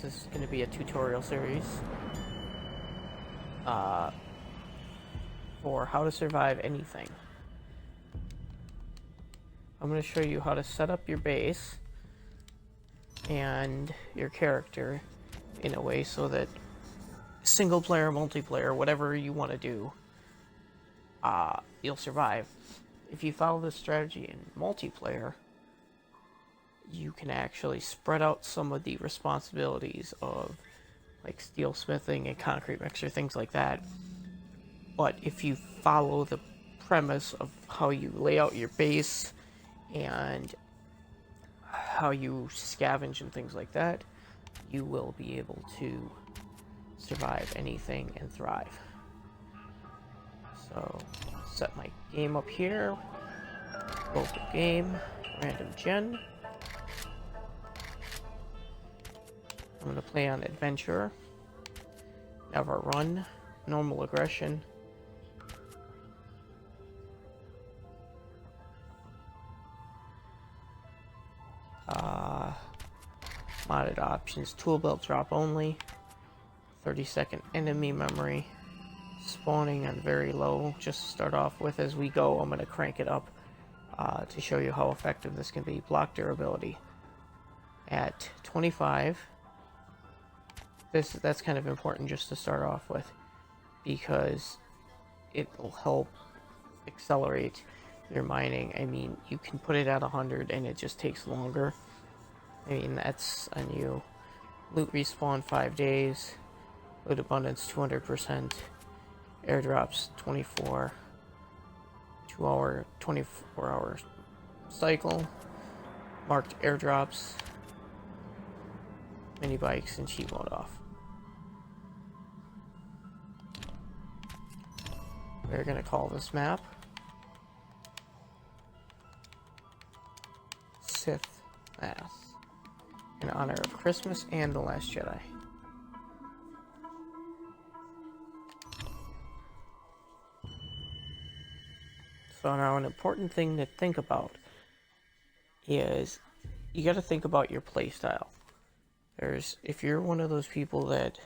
This is going to be a tutorial series for how to survive anything. I'm going to show you how to set up your base and your character in a way so that single player, multiplayer, whatever you want to do, you'll survive. If you follow this strategy in multiplayer, you can actually spread out some of the responsibilities of like steel smithing and concrete mixer, things like that. But if you follow the premise of how you lay out your base and how you scavenge and things like that, you will be able to survive anything and thrive. So, I'll set my game up here. Local game, random gen. I'm going to play on adventure, never run, normal aggression, modded options, tool belt drop only, 30-second enemy memory, spawning on very low, just to start off with. As we go, I'm going to crank it up to show you how effective this can be. Block durability at 25. That's kind of important just to start off with, because it will help accelerate your mining. I mean, you can put it at 100 and it just takes longer. I mean, that's on you. Loot respawn 5 days. Loot abundance 200%. Airdrops 24 hour cycle. Marked airdrops. Mini bikes and cheat mode off. We're going to call this map Sith Mass, in honor of Christmas and The Last Jedi. So now an important thing to think about is you got to think about your playstyle. If you're one of those people that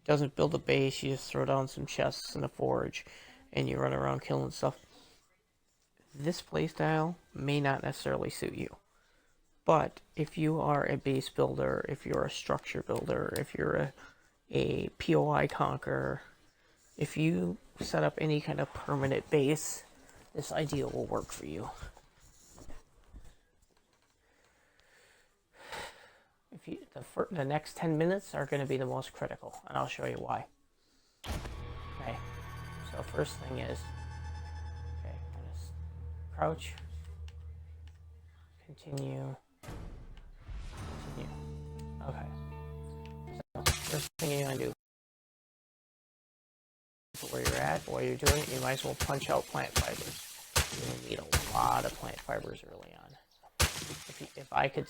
doesn't build a base, you just throw down some chests and a forge and you run around killing stuff, this playstyle may not necessarily suit you. But if you are a base builder, if you're a structure builder, if you're a POI conqueror, if you set up any kind of permanent base, this idea will work for you. The next 10 minutes are going to be the most critical, and I'll show you why. Okay, so first thing is, okay, I'm going to crouch, continue. Okay, so first thing you're going to do, where you're at, while you're doing it, you might as well punch out plant fibers. You're going to need a lot of plant fibers early on. If I could,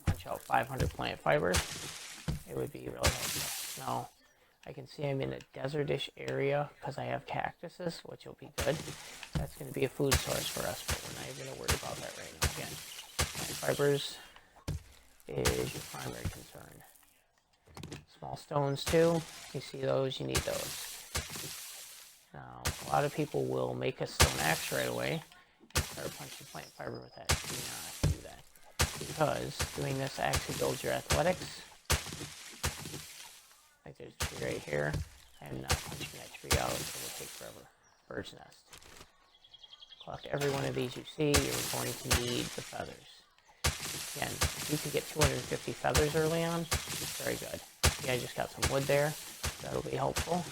punch out 500 plant fibers, it would be really helpful. Now, I can see I'm in a desertish area because I have cactuses, which will be good. That's going to be a food source for us, but we're not even going to worry about that right now. Again, plant fibers is your primary concern. Small stones too. You see those, you need those. Now, a lot of people will make a stone axe right away and start punching plant fiber with that. Do not do that, because doing this actually builds your athletics. Like there's a tree right here. I am not punching that tree out. It will take forever. Bird's nest. Collect every one of these you see. You're going to need the feathers. Again, if you can get 250 feathers early on, very good. Yeah, I just got some wood there. That'll be helpful.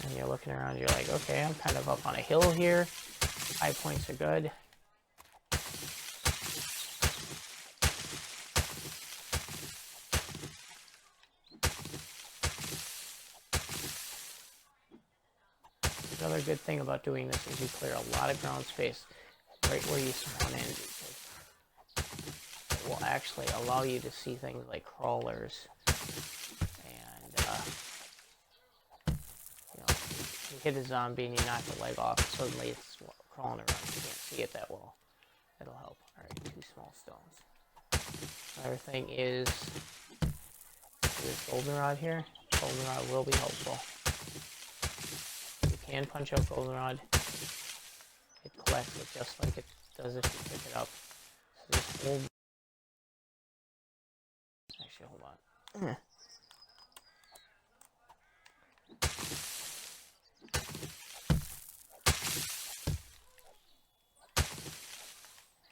And you're looking around, you're like, okay, I'm kind of up on a hill here. High points are good. Another good thing about doing this is you clear a lot of ground space right where you spawn in, because it will actually allow you to see things like crawlers and you hit a zombie and you knock the leg off, suddenly it's crawling around. You can't see it that well. That'll help. Alright, 2 small stones. Another thing is this goldenrod here. Goldenrod will be helpful. You can punch out goldenrod. It collects it just like it does if you pick it up. So just hold. Actually, hold on.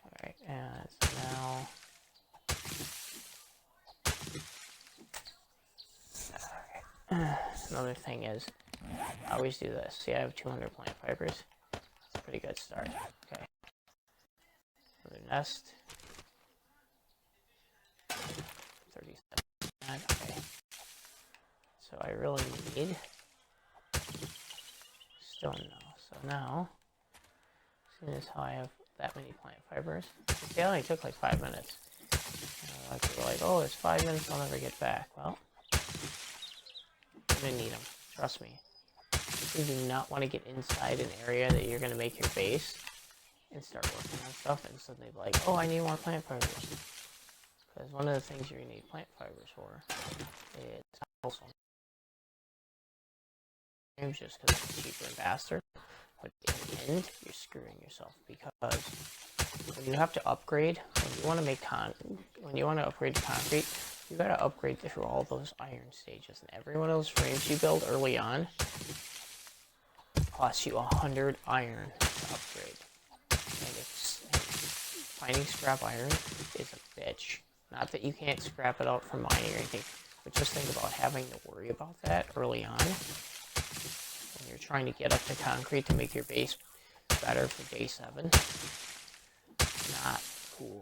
Alright, and now. Alright. Another thing is, I always do this. See, I have 200 plant fibers. It's a pretty good start. Okay. Another nest. 37. Okay. So I really need stone now. So now, seeing as how I have that many plant fibers, see, it only took like 5 minutes. Like you're like, oh, it's 5 minutes, I'll never get back. Well, you're gonna need them. Trust me. You do not want to get inside an area that you're gonna make your base and start working on stuff, and suddenly be like, oh, I need more plant fibers. Because one of the things you're gonna need plant fibers for is also just because it's cheaper and faster. But in the end, you're screwing yourself, because when you have to upgrade, when you want to make when you want to upgrade to concrete, you gotta upgrade through all those iron stages, and every one of those frames you build early on costs you 100 iron to upgrade. And finding scrap iron is a bitch. Not that you can't scrap it out from mining or anything, but just think about having to worry about that early on when you're trying to get up to concrete to make your base better for day 7. Not cool.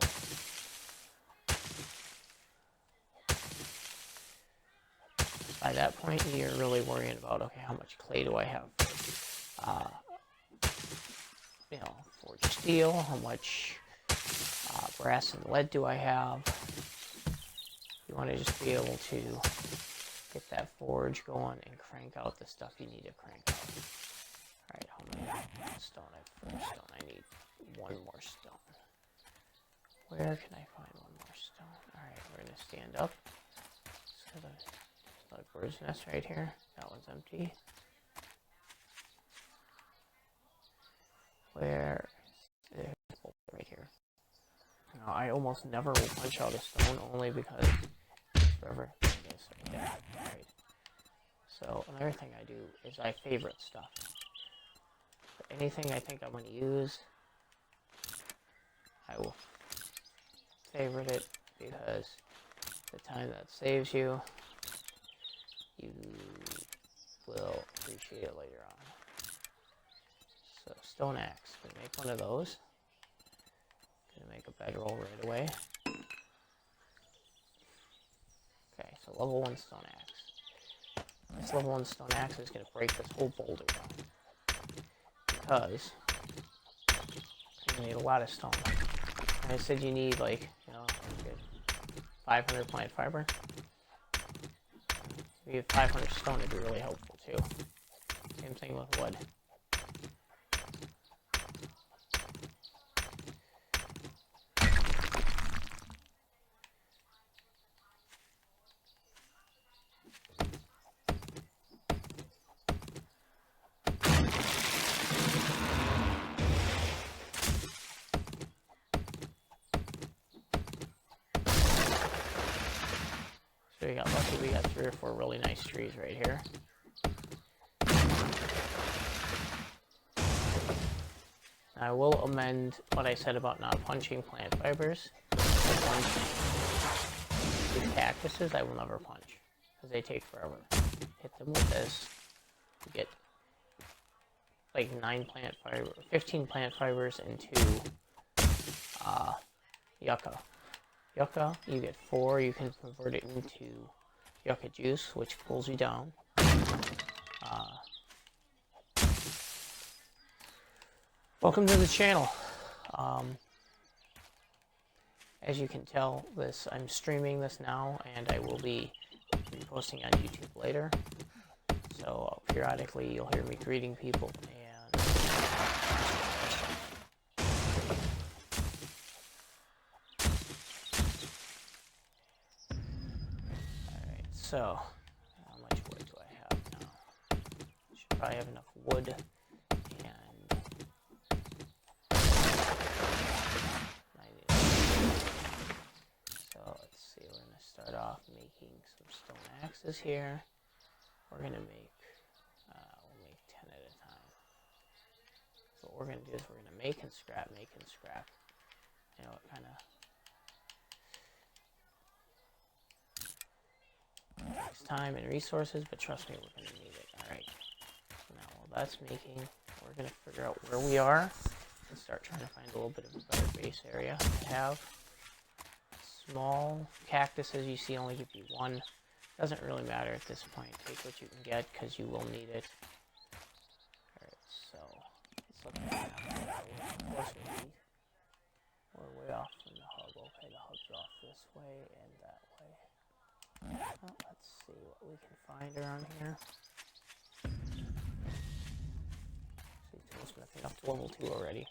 By that point, you're really worrying about, okay, how much clay do I have for, forged steel? How much brass and lead do I have? You want to just be able to get that forge going and crank out the stuff you need to crank out. Alright, how many stone? I have 4 stone. I need 1 more stone. Where can I find 1 more stone? Alright, we're going to stand up. So there's a bird's nest right here. That one's empty. Where? There's right here. Now, I almost never will punch out a stone, only because it's forever. Yes, right there. Right. So another thing I do is I favorite stuff. So anything I think I'm going to use, I will favorite it, because the time that saves you, you will appreciate it later on. So stone axe, gonna make one of those. Gonna make a bedroll right away. Okay, so level 1 stone axe. This level 1 stone axe is gonna break this whole boulder down, because you need a lot of stone. And I said you need, like, 500 plant fiber. If you have 500 stone, it'd be really helpful too. Same thing with wood. So we got lucky, we got 3 or 4 really nice trees right here. I will amend what I said about not punching plant fibers. These cactuses I will never punch, because they take forever. Hit them with this, you get like 15 plant fibers into yucca. Yucca, you get 4, you can convert it into yucca juice, which cools you down. Welcome to the channel. As you can tell, I'm streaming this now, and I will be posting on YouTube later. So So periodically you'll hear me greeting people, and alright, so how much wood do I have now? Should probably have enough wood, and so let's see, we're gonna start off making some stone axes here. We're gonna make we'll make 10 at a time. So what we're gonna do is we're gonna make and scrap. You know, it kind of takes time and resources, but trust me, we're gonna need it. All right. So now while that's making, we're gonna figure out where we are and start trying to find a little bit of a better base area to have. Small cactuses you see only give you one. Doesn't really matter at this point. Take what you can get because you will need it. Alright, so let's look at that. Of course we're way off from the hub. Okay, the hub's off this way and that way. Well, let's see what we can find around here. See, toolsmithing up to level 2 already.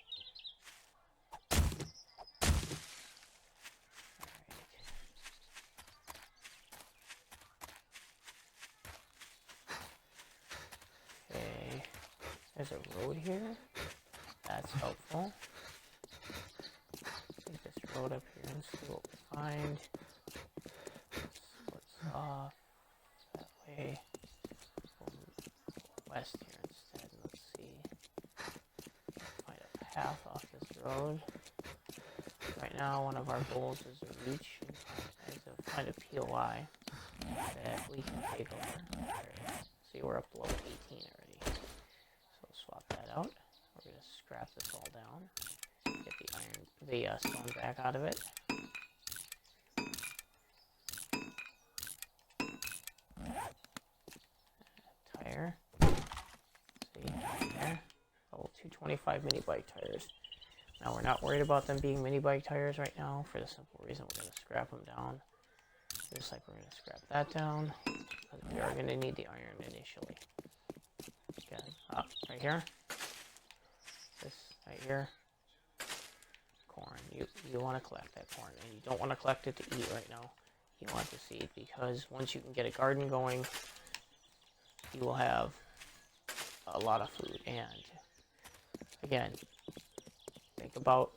There's a road here. That's helpful. Take this road up here and see what we find. Splits off that way. Go west here instead. Let's see. Find a path off this road. Right now, one of our goals is to reach and find a POI that we can take over. Right. See, we're up to level 18 already. Swap that out. We're going to scrap this all down. Get the stone back out of it. Tire. See, there. Level 225 mini bike tires. Now we're not worried about them being mini bike tires right now for the simple reason we're going to scrap them down. Just like we're going to scrap that down. Because we are going to need the iron initially. Again, up right here. This right here. Corn. You want to collect that corn, and you don't want to collect it to eat right now. You want to seed, because once you can get a garden going, you will have a lot of food. And again, think about,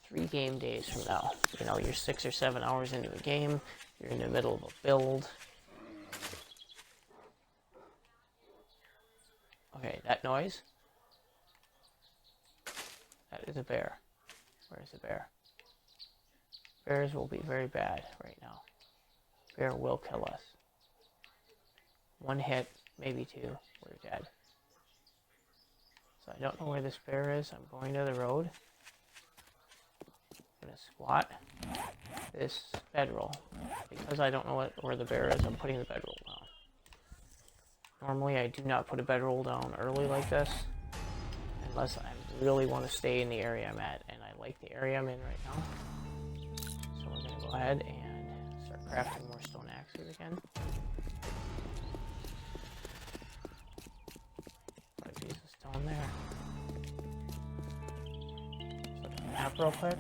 3 game days from now. You're 6 or 7 hours into a game. You're in the middle of a build. Okay, that noise, that is a bear. Where is the bear? Bears will be very bad right now. Bear will kill us. 1 hit, maybe 2, we're dead. So I don't know where this bear is. I'm going to the road. I'm going to squat this bedroll. Because I don't know where the bear is, I'm putting the bedroll down. Normally, I do not put a bedroll down early like this, unless I really want to stay in the area I'm at, and I like the area I'm in right now. So we're going to go ahead and start crafting more stone axes again. Put a piece of stone there. Let's look at the map real quick.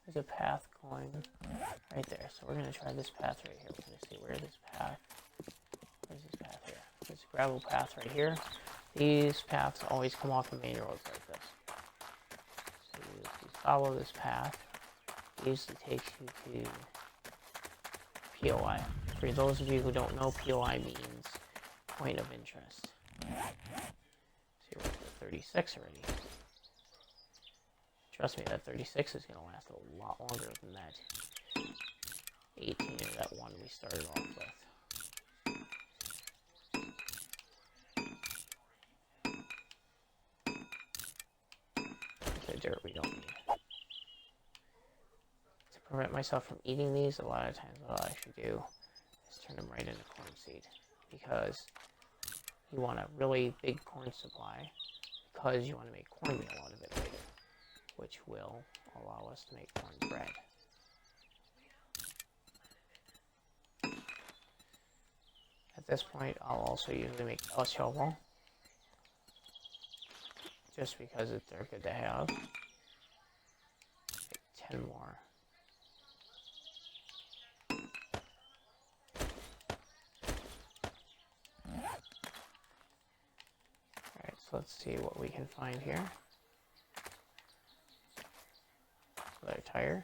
There's a path going right there, so we're going to try this path right here. We're going to see where this path. Where's this path here? There's a gravel path right here. These paths always come off the main roads like this. So you follow this path. It usually takes you to POI. For those of you who don't know, POI means point of interest. See, we're at 36 already. Trust me, that 36 is going to last a lot longer than that 18 or that 1 we started off with. Dirt we don't need. To prevent myself from eating these, a lot of times what I should do is turn them right into corn seed, because you want a really big corn supply, because you want to make cornmeal out of it later, which will allow us to make corn bread. At this point, I'll also usually make a shovel, just because they're good to have. Make 10 more. Alright, so let's see what we can find here. Another tire.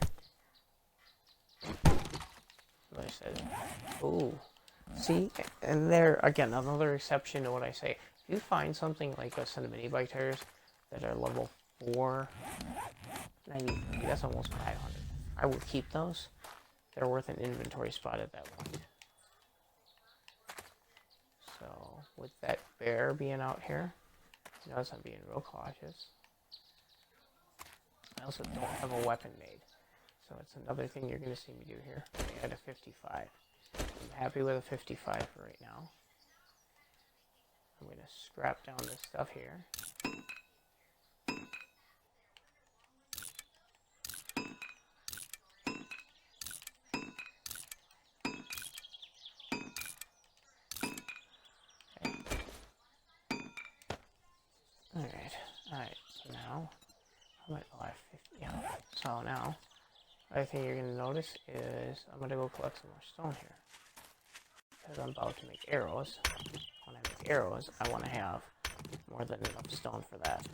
Like I said, ooh. See, and there, again, another exception to what I say. If you find something like a set of mini bike tires that are level 493, that's almost 500. I would keep those. They're worth an inventory spot at that point. So, with that bear being out here, notice I'm being real cautious. I also don't have a weapon made. So it's another thing you're going to see me do here. I add a 55. I'm happy with a 55 for right now. I'm going to scrap down this stuff here. Okay. Alright, so now, I might have 50, yeah. So now, other thing you're going to notice is I'm going to go collect some more stone here. Because I'm about to make arrows. When I make arrows, I want to have more than enough stone for that.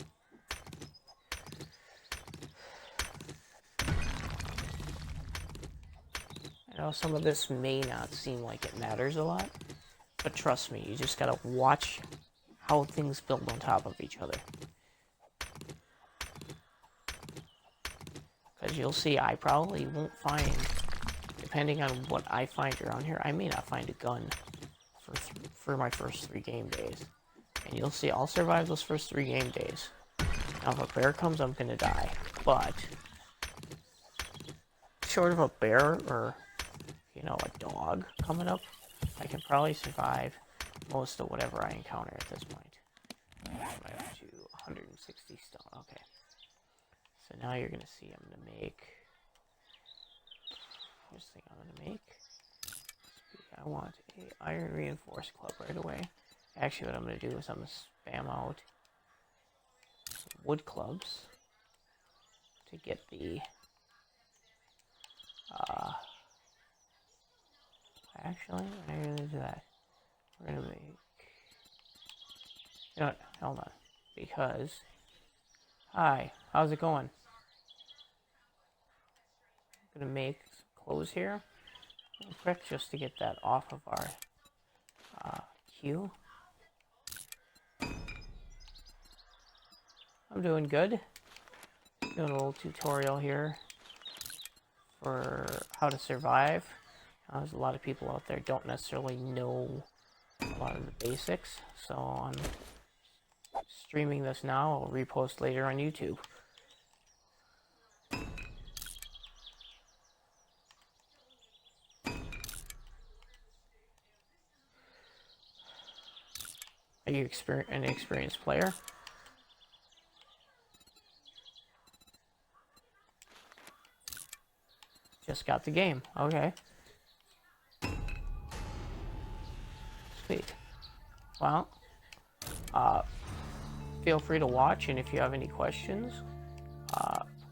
I know some of this may not seem like it matters a lot, but trust me, you just gotta watch how things build on top of each other. Because you'll see, I probably won't find, depending on what I find around here, I may not find a gun for my first 3 game days. And you'll see, I'll survive those first 3 game days. Now, if a bear comes, I'm gonna die. But, short of a bear or, you know, a dog coming up, I can probably survive most of whatever I encounter at this point. I'm up to 160 stone. Okay. So now you're gonna see I'm gonna make. First thing I'm gonna make. I want a iron reinforced club right away. Actually, what I'm gonna do is I'm gonna spam out some wood clubs to get the. Actually, I'm gonna do that. We're gonna make. You know what? Hold on. Because. Hi, how's it going? I'm gonna make some clothes here real quick just to get that off of our queue. I'm doing good. Doing a little tutorial here for how to survive. There's a lot of people out there don't necessarily know a lot of the basics, so I'm streaming this now. I'll repost later on YouTube. Are you an experienced player? Just got the game. Okay. Sweet. Well, feel free to watch, and if you have any questions,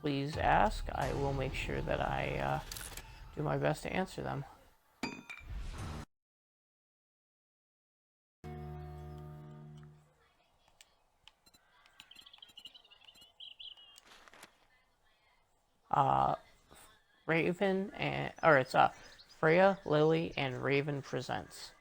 please ask. I will make sure that I do my best to answer them. Raven and, or it's Freya, Lily, and Raven presents.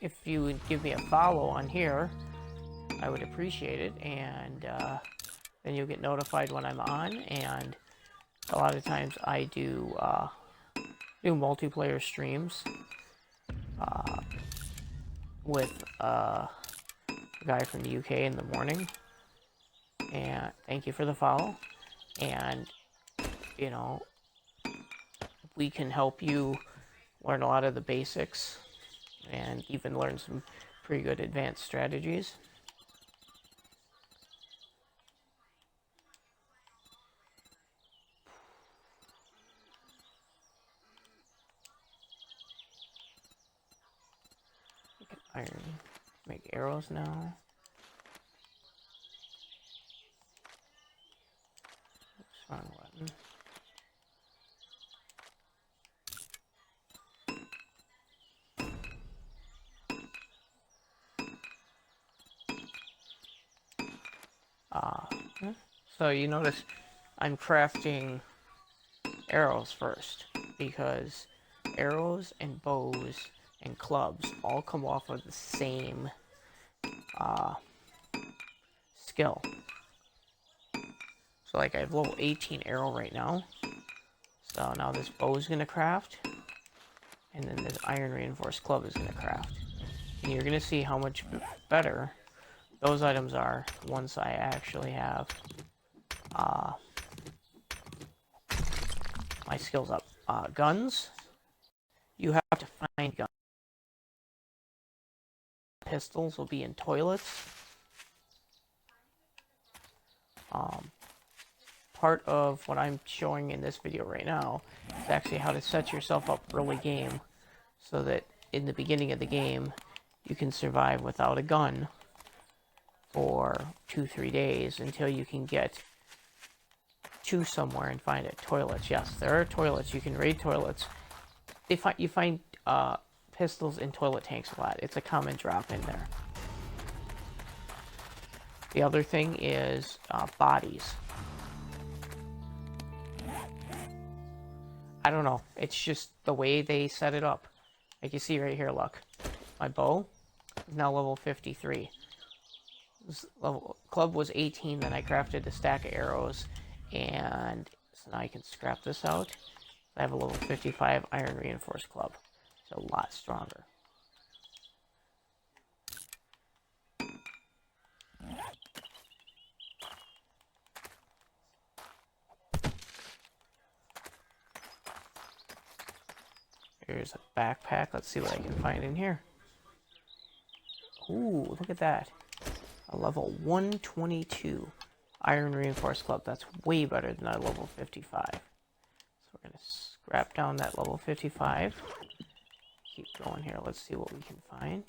If you would give me a follow on here, I would appreciate it, and then you'll get notified when I'm on. And a lot of times I do multiplayer streams with a guy from the UK in the morning. And thank you for the follow. And you know, we can help you learn a lot of the basics, and even learn some pretty good advanced strategies. Iron. Make arrows now. Oops, wrong button. So you notice I'm crafting arrows first, because arrows and bows and clubs all come off of the same skill. So like I have level 18 arrow right now. So now this bow is going to craft, and then this iron reinforced club is going to craft. And you're going to see how much better those items are once I actually have my skills up. Guns, you have to find guns. Pistols will be in toilets. Part of what I'm showing in this video right now is actually how to set yourself up early game, so that in the beginning of the game you can survive without a gun for 2-3 days until you can get to somewhere and find it. Toilets, yes, there are toilets. You can raid toilets. You find pistols in toilet tanks a lot. It's a common drop in there. The other thing is bodies. I don't know. It's just the way they set it up. Like you see right here, look. My bow is now level 53. Club was 18, then I crafted a stack of arrows, and so now I can scrap this out. I have a level 55 iron reinforced club. It's a lot stronger. Here's a backpack. Let's see what I can find in here. Ooh, look at that. A level 122 iron reinforced club. That's way better than a level 55. So we're going to scrap down that level 55. Keep going here. Let's see what we can find.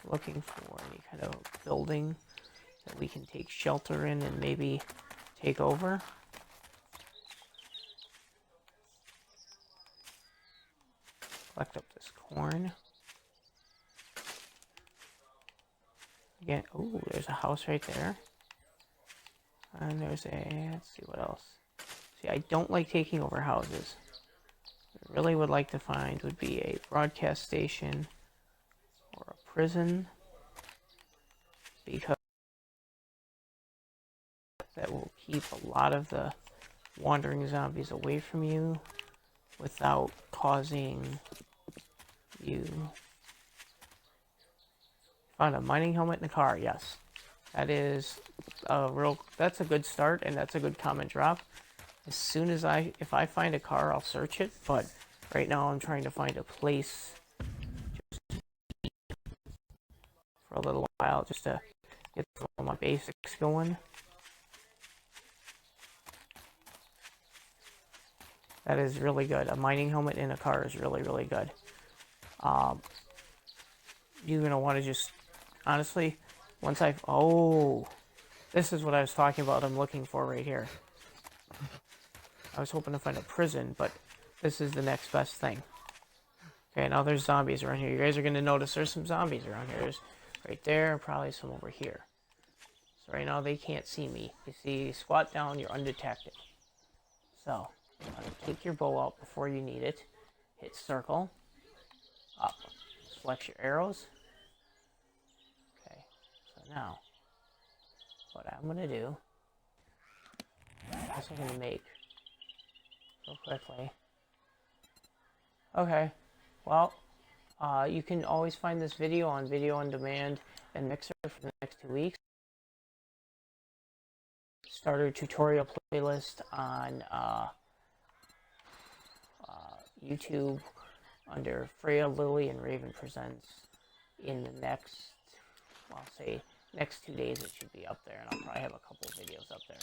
Looking for any kind of building that we can take shelter in and maybe take over. Collect up this corn. Again, oh, there's a house right there. And there's a, let's see what else. See, I don't like taking over houses. What I really would like to find would be a broadcast station or a prison, because that will keep a lot of the wandering zombies away from you without causing you. Found a mining helmet in the car. Yes, that is that's a good start, and that's a good common drop. As soon as if I find a car, I'll search it, but right now I'm trying to find a place just for a little while, just to get all my basics going. That is really good. A mining helmet in a car is really, really good. You're going to want to just, honestly, once this is what I was talking about I'm looking for right here. I was hoping to find a prison, but this is the next best thing. Okay, now there's zombies around here. You guys are going to notice there's some zombies around here. There's right there, probably some over here. So right now they can't see me. You see, squat down, you're undetected. So, take your bow out before you need it. Hit circle. Up. Select your arrows. Okay, so now, what I'm going to do, I'm going to make real quickly. Okay, well, you can always find this video on Video on Demand and Mixer for the next 2 weeks. Starter tutorial playlist on YouTube, under Freya, Lily, and Raven Presents in the next, well, I'll say next 2 days it should be up there, and I'll probably have a couple of videos up there.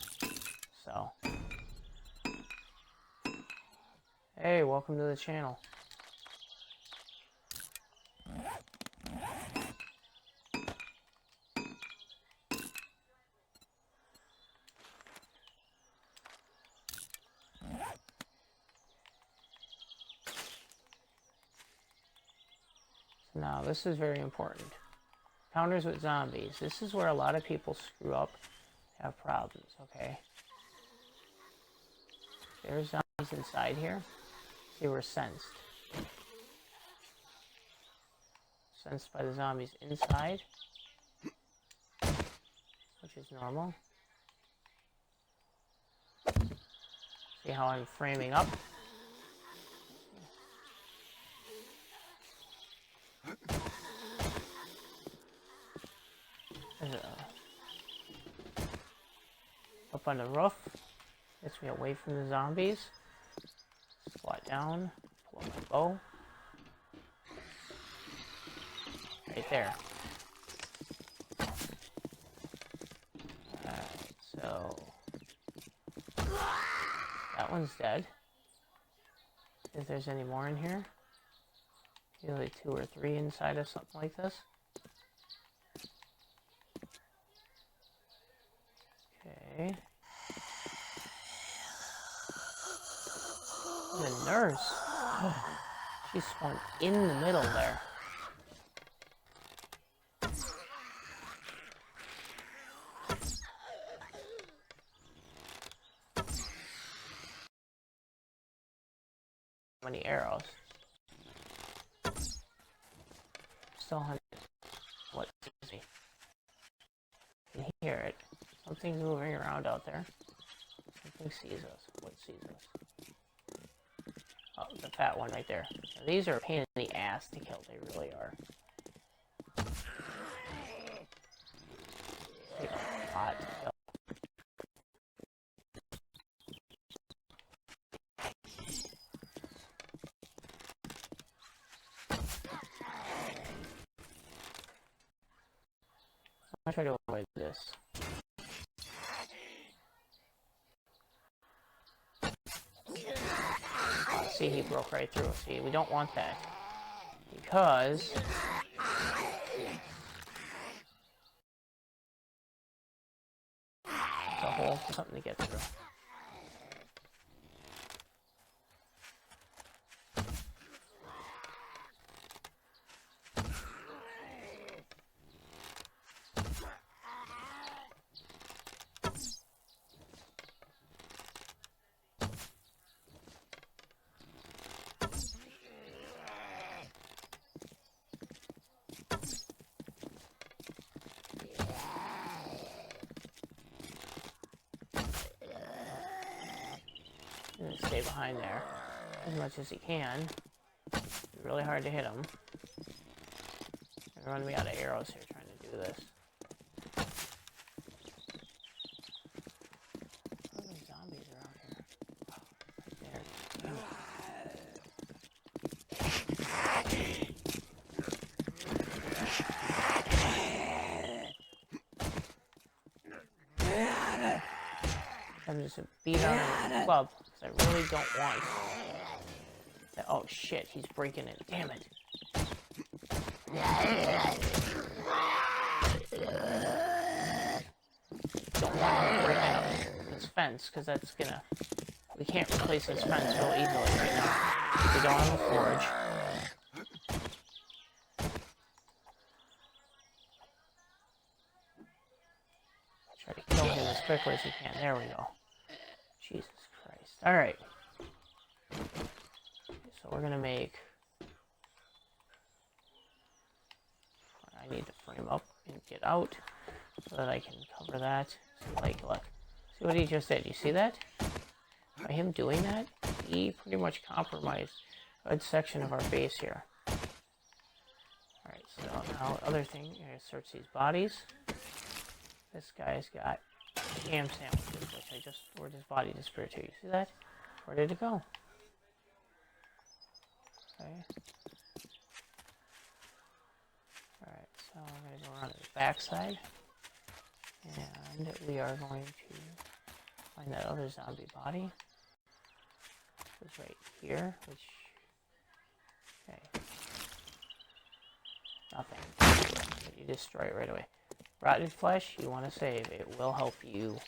So, hey, welcome to the channel. Now, this is very important. Encounters with zombies. This is where a lot of people screw up, have problems, okay? There's zombies inside here. They were sensed. Sensed by the zombies inside, which is normal. See how I'm framing up? Up on the roof, gets me away from the zombies. Squat down, pull up my bow. Right there. Alright, so that one's dead. If there's any more in here, usually 2 or 3 inside of something like this. Okay. The nurse. She spawned in the middle there. How many arrows? Still 100. What sees me? I can hear it. Something's moving around out there. Something sees us. What sees us? Oh, the fat one right there. Now, these are a pain in the ass to kill. They really are. Take a lot to kill. I'll try to avoid this. See, he broke right through. See, we don't want that. Because it's a hole for something to get through. And stay behind there as much as he can. It's really hard to hit him. Run me out of arrows here trying to do this. How many zombies are out here? Oh, right there. I'm just a beat on a club because I really don't want that. Oh shit, he's breaking it. Damn it. Don't want him breaking up this fence because that's gonna. We can't replace this fence real easily right now. We don't have a forge. Try to kill him as quickly as you can. There we go. Jesus Christ. Alright. So we're gonna make. I need to frame up and get out so that I can cover that. So, like, look. See what he just did? You see that? By him doing that, he pretty much compromised a good section of our base here. Alright, so now other thing, you're gonna search these bodies. This guy's got ham sandwiches, which I just, where'd his body disappear to? You see that? Where did it go? Okay. Alright, so I'm going to go around to the backside. And we are going to find that other zombie body. It's right here, which... Okay. Nothing. But you destroy it right away. Rotted flesh, you want to save. It will help you.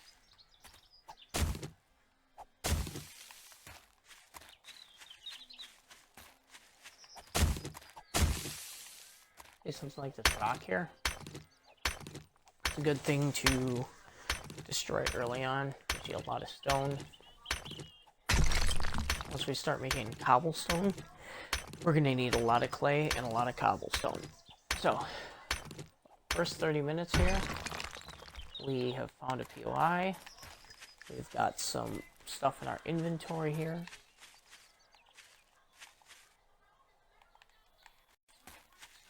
Do something like this rock here. It's a good thing to destroy early on. Gives you a lot of stone. Once we start making cobblestone, we're going to need a lot of clay and a lot of cobblestone. So, first 30 minutes here, we have found a POI. We've got some stuff in our inventory here.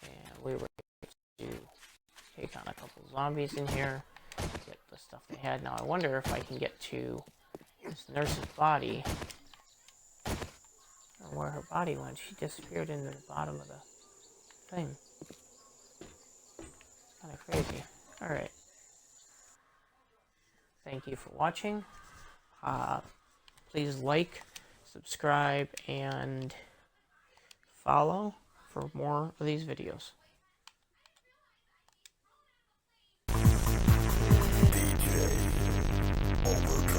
And we were able to take on a couple zombies in here, get the stuff they had. Now I wonder if I can get to this nurse's body, or where her body went. She disappeared into the bottom of the thing. Kind of crazy. Alright. Thank you for watching. Please like, subscribe, and follow for more of these videos. DJ over.